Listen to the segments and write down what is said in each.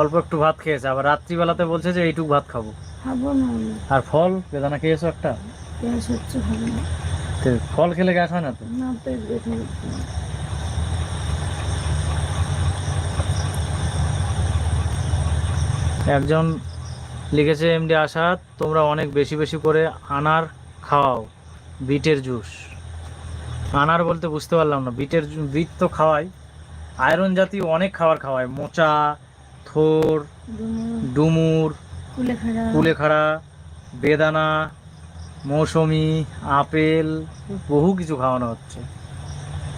অল্প একটু ভাত খেয়েছে, আবার রাত্রিবেলাতে বলছে যে এইটুক ভাত খাবো। খাবো না আমি। আর ফল বেদানা খেয়েছো একটা? গ্যাস হচ্ছে, খাবো না। তো ফল খেলে গ্যাস হয় না তো? না, পেট ব্যথা হচ্ছে। একজন লিখেছে এমডি আসাদ, তোমরা অনেক বেশি বেশি করে আনার খাওয়াও, বিটের জুস। আনার বলতে বুঝতে পারলাম না। বিট তো খাওয়াই, আয়রন জাতীয় অনেক খাবার খাওয়ায়, মোচা, থোর, ডুমুর, কুলেখাড়া, বেদানা, মৌসুমি, আপেল, বহু কিছু খাওয়ানো হচ্ছে।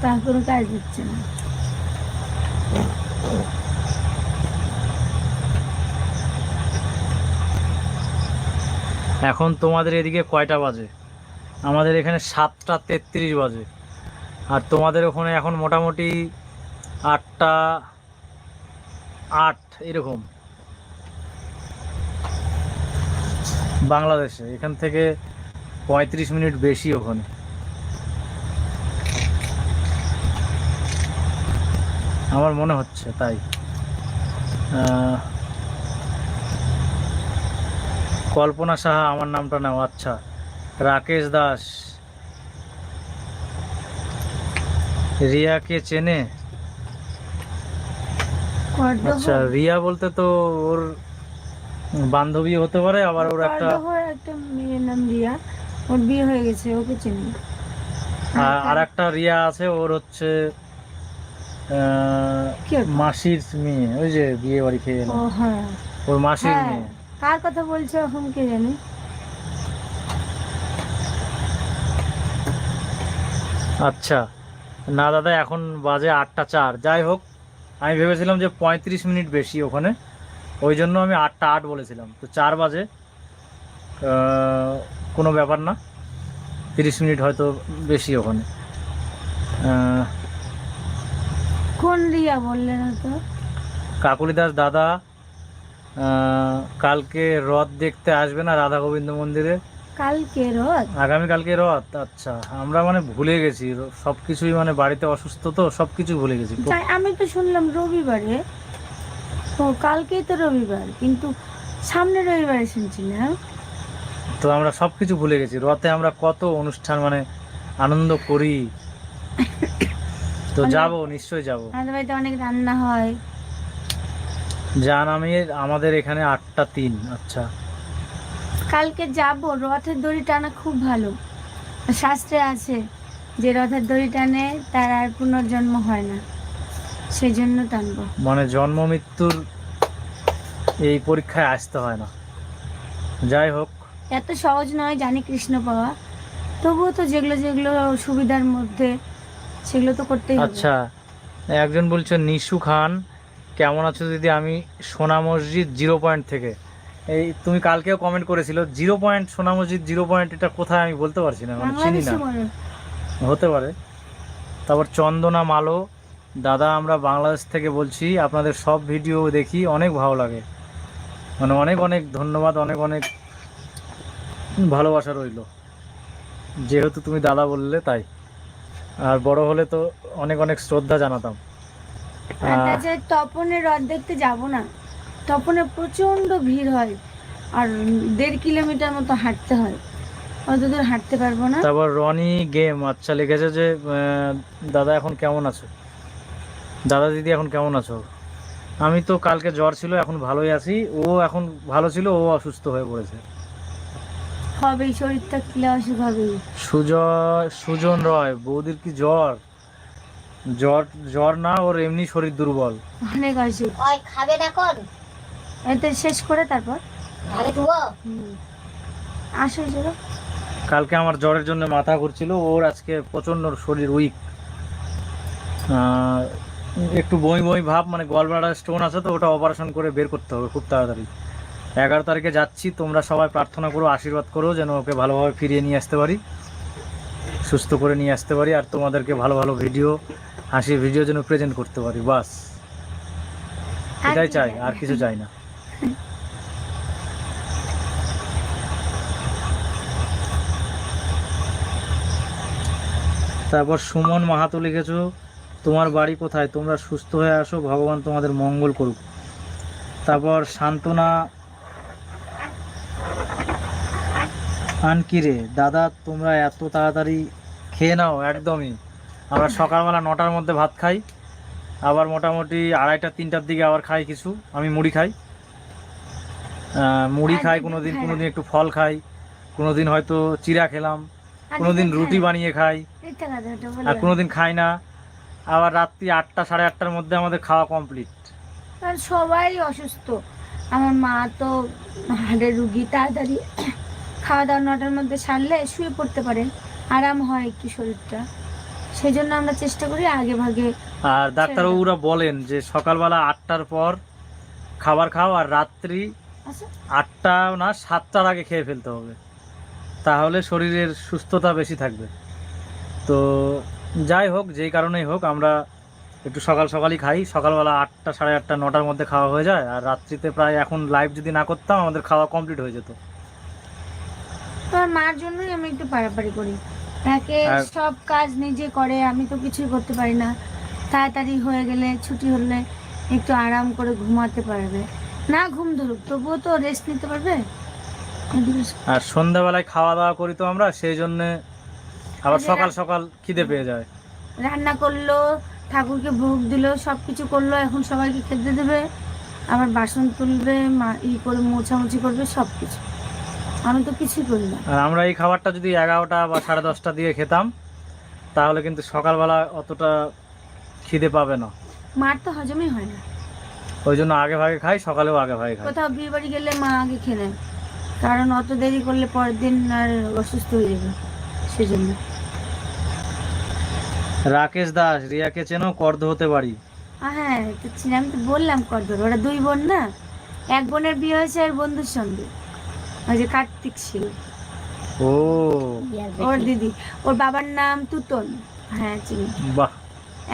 তারপরে কাজ দিচ্ছে না। এখন তোমাদের এদিকে কয়টা বাজে? আমাদের এখানে 7টা 33 বাজে। আর তোমাদের ওখানে এখন মোটামুটি 8টা 8 এরকম বাংলাদেশে। এখান থেকে 35 মিনিট বেশি ওখানে। আমার মনে হচ্ছে তাই। কল্পনা সাহা আমার নামটা নাও। আচ্ছা, রাকেশ দাস, রিয়াকে চেনে? আচ্ছা, রিয়া বলতে তো ওর বান্ধবী হতে পারে, আবার ওর একটা মেয়ের নাম রিয়া, ওর বিয়ে হয়ে গেছে, ওকে চিনি। আর একটা রিয়া আছে, ওর হচ্ছে মাসির মেয়ে, ওই যে বিয়ে বাড়ি খেয়ে এলো, ওর মাসির মেয়ে। কার কথা বলছো এখন কে জানে। আচ্ছা, না দাদা, এখন বাজে 8টা 4। যাই হোক, আমি ভেবেছিলাম যে 35 মিনিট বেশি ওখানে, ওই জন্য আমি 8টা 8 বলেছিলাম। তো 4 বাজে, কোনো ব্যাপার না, 30 মিনিট হয়তো বেশি ওখানে। কোন রিয়া বললেন তো? কাকুলি দাস দাদা, কালকে রথ দেখতে আসবে না রাধা গোবিন্দ মন্দিরে? কালকে রথ? আগামীকালকে রথ। আচ্ছা, আমরা মানে ভুলে গেছি সব কিছুই, মানে বাড়িতে অসুস্থ তো সব কিছু ভুলে গেছি। আমি তো শুনলাম রবিবারে, তো কালকেই তো রবিবার, কিন্তু সামনে রবিবারে শুনছিলাম। তো আমরা সব কিছু ভুলে গেছি। রথে আমরা কত অনুষ্ঠান মানে আনন্দ করি। তো যাব, নিশ্চয়ই যাব। আমাদের বাড়িতে অনেক রান্না হয়। জান, আমাদের এখানে 8টা 3। আচ্ছা, কালকে যাব। রথের দড়ি টানা খুব ভালো, শাস্ত্রে আছে যে রথের দড়ি টানে তার আর পুনর্জন্ম হয় না, সেই জন্য টানবো। মানে জন্ম মৃত্যুর এই পরীক্ষায় আসতে হয় না। যাই হোক, এত সহজ নয় জানি কৃষ্ণ পাওয়া, তবুও তো যেগুলো যেগুলো সুবিধার মধ্যে সেগুলো তো করতেই হবে। আচ্ছা, একজন বলছে নিশু খান, কেমন আছো দিদি? আমি সোনা মসজিদ 0 পয়েন্ট থেকে। এই তুমি কালকেও কমেন্ট করেছিল 0 পয়েন্ট, সোনা মসজিদ 0 পয়েন্ট, এটা কোথায় আমি বলতে পারছি না, মানে চিনি না, হতে পারে। তারপর চন্দনা মালো, দাদা আমরা বাংলাদেশ থেকে বলছি, আপনাদের সব ভিডিও দেখি, অনেক ভালো লাগে, মানে অনেক অনেক ধন্যবাদ, অনেক অনেক ভালোবাসা রইল, যেহেতু তুমি দাদা বললে তাই। আর বড় হলে তো অনেক অনেক শ্রদ্ধা জানাতাম। তপনের রথ দেখতে যাব না, তপনে প্রচন্ড ভিড় হয়, আর 1.5 কিলোমিটার মতো হাঁটতে হয়, অত দূর হাঁটতে পারবো না। তারপর রনি গেম, আচ্ছা, লিখেছে যে দাদা এখন কেমন আছো? দাদা দিদি এখন কেমন আছো? আমি তো কালকে জ্বর ছিল, এখন ভালোই আছি। ও এখন ভালো ছিল, ও অসুস্থ হয়ে পড়েছে। হবেই, শরীরটা কিলা অসুখ হবেই। সুজন রয়, বৌদির কি জ্বর? জ্বর জ্বর না, ওর এমনি শরীর দুর্বল, অনেক অসুখ। খাবে না কোন এতে শেষ করে তারপর আসো। কালকে আমার জ্বরের জন্য মাথা ঘুরছিল, ওর আজকে প্রচণ্ড শরীর উইক, একটু বই বই ভাব, মানে গলব্লাডার স্টোন আছে, তো ওটা অপারেশন করে বের করতে হবে খুব তাড়াতাড়ি। 11 তারিখে যাচ্ছি, তোমরা সবাই প্রার্থনা করো, আশীর্বাদ করো যেন ওকে ভালোভাবে ফিরিয়ে নিয়ে আসতে পারি, সুস্থ করে নিয়ে আসতে পারি, আর তোমাদেরকে ভালো ভালো ভিডিও, হাসির ভিডিও যেন প্রেজেন্ট করতে পারি, বাস এটাই চাই, আর কিছু চাই না। তারপর সুমন মাহাতো লিখেছো, তোমার বাড়ি কোথায়? তোমরা সুস্থ হয়ে আসো, ভগবান তোমাদের মঙ্গল করুক। তারপর সান্ত্বনা আনকিরে, দাদা তোমরা এত তাড়াতাড়ি খেয়ে নাও? একদমই, আমরা সকালবেলা 9টার মধ্যে ভাত খাই, আবার মোটামুটি 2:30-3টার দিকে আবার খাই কিছু, আমি মুড়ি খাই, মুড়ি খাই, কোনোদিন একটু ফল খাই, কোনোদিন হয়তো চিড়া খেলাম, কোনোদিন রুটি বানিয়ে খাই, আর কোনোদিন খাই না। আবার রাত্রি 8টা-8:30টার মধ্যে আমাদের খাওয়া কমপ্লিট। কারণ সবাই অসুস্থ, আমার মা তো হাড়ের রুগী, তাড়াতাড়ি খাওয়া দাওয়া 9টার মধ্যে সারলে শুয়ে পড়তে পারে, আরাম হয় একটু শরীরটা, সেই জন্য আমরা চেষ্টা করি আগে ভাগে। আর ডাক্তারবাবুরা বলেন যে সকালবেলা 8টার পর খাবার খাও, আর রাত্রি 8টা না 7টার আগে খেয়ে ফেলতে হবে, তাহলে শরীরের সুস্থতা বেশি থাকবে। তো যাই হোক, যেই কারণেই হোক, আমরা একটু সকালই খাই, সকালবেলা 8টা, 8:30, 9টার মধ্যে খাওয়া হয়ে যায়, আর রাত্রিতে প্রায়, এখন লাইভ যদি না করতাম আমাদের খাওয়া কমপ্লিট হয়ে যেত। আমার মার জন্যই আমি একটু পারাপারি করি, একে সব কাজ নিজে করে, আমি তো কিছুই করতে পারি না। তাড়াতাড়ি হয়ে গেলে, ছুটি হলে একটু আরাম করে ঘুমাতে পারবে, না ঘুম ধরুক তবুও তো রেস্ট নিতে পারবে। আর সন্ধ্যাবেলায় খাওয়া দাওয়া করি তো আমরা, সেই জন্য আবার সকাল খিদে পেয়ে যায়। রান্না করলো, ঠাকুরকে ভোগ দিল, সবকিছু করলো, এখন সবাইকে খেতে দেবে, আবার বাসন তুলবে, করে মোছামুছি করবে, সবকিছু। আমি তো কিছুই করি না। আর আমরা এই খাবারটা যদি 11টা বা 10:30 দিয়ে খেতাম, তাহলে কিন্তু সকালবেলা অতটা খিদে পাবে না, মার তো হজমই হয় না, ওই জন্য আগে ভাগে খাই, সকালেও আগে ভাগে খাই। কোথাও বিয়ে বাড়ি গেলে মা আগে খেয়ে নেয়, কারণ অত দেরি করলে পরের দিন আর অসুস্থ হয়ে যাবে, সেজন্য। রাকেশ দাস, রিয়াকে চেনো? কর্দ হতে পারি। হ্যাঁ, আমি তো বললাম কর্দর, ওরা 2 বোন না, এক বোনের বিয়ে হয়েছে আর বন্ধুর সঙ্গে, ওই যে কার্তিক শীল, ও ওর দিদি, ওর বাবার নাম তুতন। হ্যাঁ চিনি, বাহ,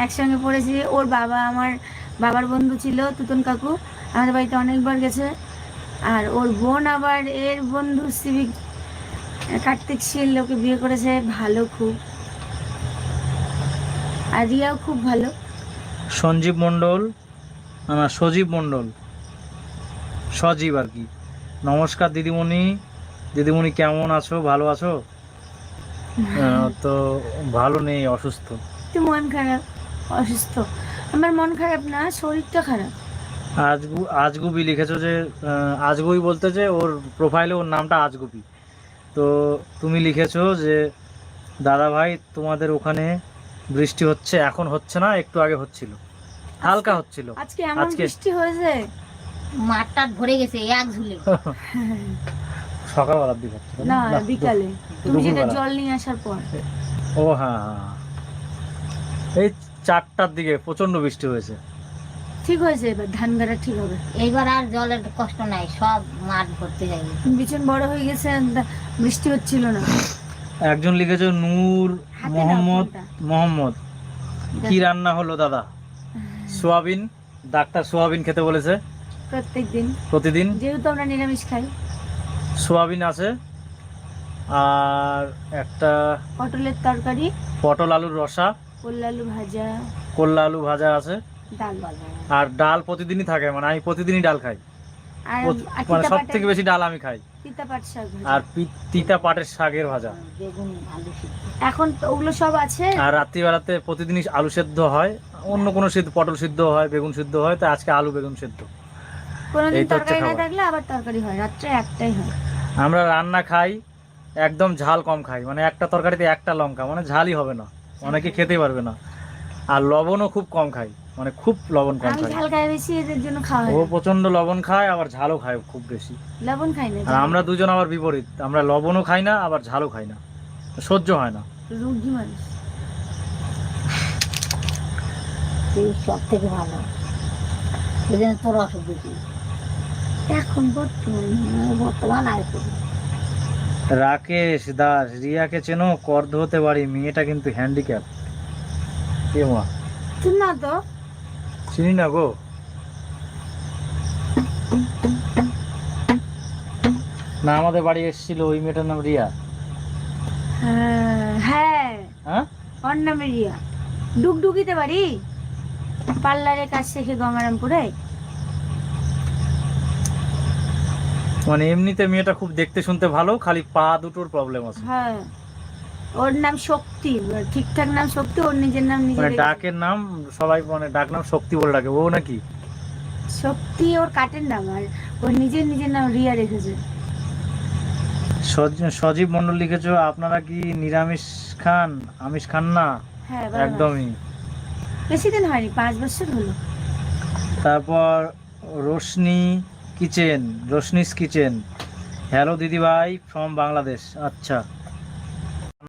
একসঙ্গে পড়েছি। ওর বাবা আমার বাবার বন্ধু ছিল, তুতন কাকু, আমাদের বাড়িতে অনেকবার গেছে। আর ওর বোন আবার এর বন্ধু সিভিক কার্তিক শীল, ওকে বিয়ে করেছে, ভালো খুব, আর রিয়াও খুব ভালো। সঞ্জীব মণ্ডল, না সজীব মণ্ডল, সজীব আর কি। নমস্কার দিদিমণি কেমন আছো? ভালো আছো? তো ভালো নেই, অসুস্থ, একটু মন খারাপ, অসুস্থ। আমার মন খারাপ না, শরীরটা খারাপ। আজগুবি লিখেছো যে, আজগুবি বলতে যে ওর প্রোফাইলে ওর নামটা আজগুবি, তো তুমি লিখেছো যে দাদা ভাই তোমাদের ওখানে বৃষ্টি হচ্ছে? এখন হচ্ছে না, একটু আগে হচ্ছিল, হালকা হচ্ছিল। আজকে এমন বৃষ্টি হয়েছে, মাঠটা ভরে গেছে এক ঝুলে। সকালবেলার দিকে হচ্ছে না, বিকালে তুমি যেটা জল নিয়ে আসার পর। ও হ্যাঁ, এই 4টার দিকে প্রচন্ড বৃষ্টি হয়েছে। ঠিক হয়েছে, এবার ধান গাড়া ঠিক হবে, এইবার আর জলের কষ্ট নাই, সব মাঠ ভরতে যাবে। বিছন বড় হয়ে গেছে, বৃষ্টি হচ্ছিল না। একজন লিখেছে নূর মোহাম্মদ, কি রান্না হলো দাদা? সোয়াবিন, ডাক্তার সোয়াবিন খেতে বলেছে প্রতিদিন, যেহেতু আমরা নিরামিষ খাই। সোয়াবিন আছে, আর একটা পটলের তরকারি, পটল আলুর রসা, কল্লা আলু ভাজা আছে, ডাল, আর ডাল প্রতিদিনই থাকে, মানে আমি প্রতিদিনই ডাল খাই, মানে সব থেকে বেশি ডাল আমি খাই, তিতা পাট শাক আর তিতা পাটের শাকের ভাজা, বেগুন আলু সিদ্ধ, এখন ওগুলো সব আছে। আর রাত্রিবেলাতে প্রতিদিনই আলু সেদ্ধ হয়, অন্য কোনো সিদ্ধ, পটল সিদ্ধ হয়, বেগুন সিদ্ধ হয়, তো আজকে আলু বেগুন সিদ্ধ। কোনোদিন তরকারি না থাকলে আবার তরকারি হয়, রাত্রে একটাই হয়। আমরা রান্না খাই একদম ঝাল কম খাই, মানে একটা তরকারিতে একটা লঙ্কা, মানে ঝালই হবে না, অনেকে খেতেই পারবে না। আর লবণও খুব কম খাই, মানে খুব লবণ কম আমি খাই। ঝাল খাই বেশি, এদের জন্য খাওয়া হয়। ও প্রচন্ড লবণ খায়, আবার ঝালও খায় খুব বেশি। লবণ খাই না, আর আমরা দুজন আবার বিপরীত, আমরা লবণও খাই না, আবার ঝালও খাই না, সহ্য হয় না, রুগী মানুষ। সব থেকে ভালো, এই জন্য তোর অসুখ বেশি এখন বর্তমান আর রাকেশ দাস, রিয়াকে চেনো? কর্দ হতে পারি, মেয়েটা কিন্তু হ্যান্ডিক্যাপ। কে মা? তুই না তো চিনি না গো। না, আমাদের বাড়ি এসেছিল ওই মেয়েটার নাম রিয়া। হ্যাঁ, হ্যাঁ, ওর নামে রিয়া। ডুগডুগিতে বাড়ি, পার্লারে কাজ শেখে গঙ্গারামপুরে। মানে এমনিতে মেয়েটা খুব দেখতে শুনতে ভালো, খালি পা দুটোর প্রবলেম আছে। হ্যাঁ, ওর নাম শক্তি, ঠিকঠাক নাম শক্তি, ওর নিজের নাম নিজে মানে রেখেছে। ডাকের নাম সবাই মানে ডাক নাম শক্তি বলে ডাকে, ও নাকি? শক্তি ওর কাটের নাম, আর ওর নিজের নাম রিয়া রেখেছে। সজীব মন্ডল লিখেছো, আপনারা কি নিরামিষ খান, আমিষ খান না? হ্যাঁ, বাবা। একদমই। বেশি দিন হয়নি, 5 বছর হলো। তারপর রোশনিস কিচেন, হ্যালো দিদিভাই ফ্রম বাংলাদেশ। আচ্ছা,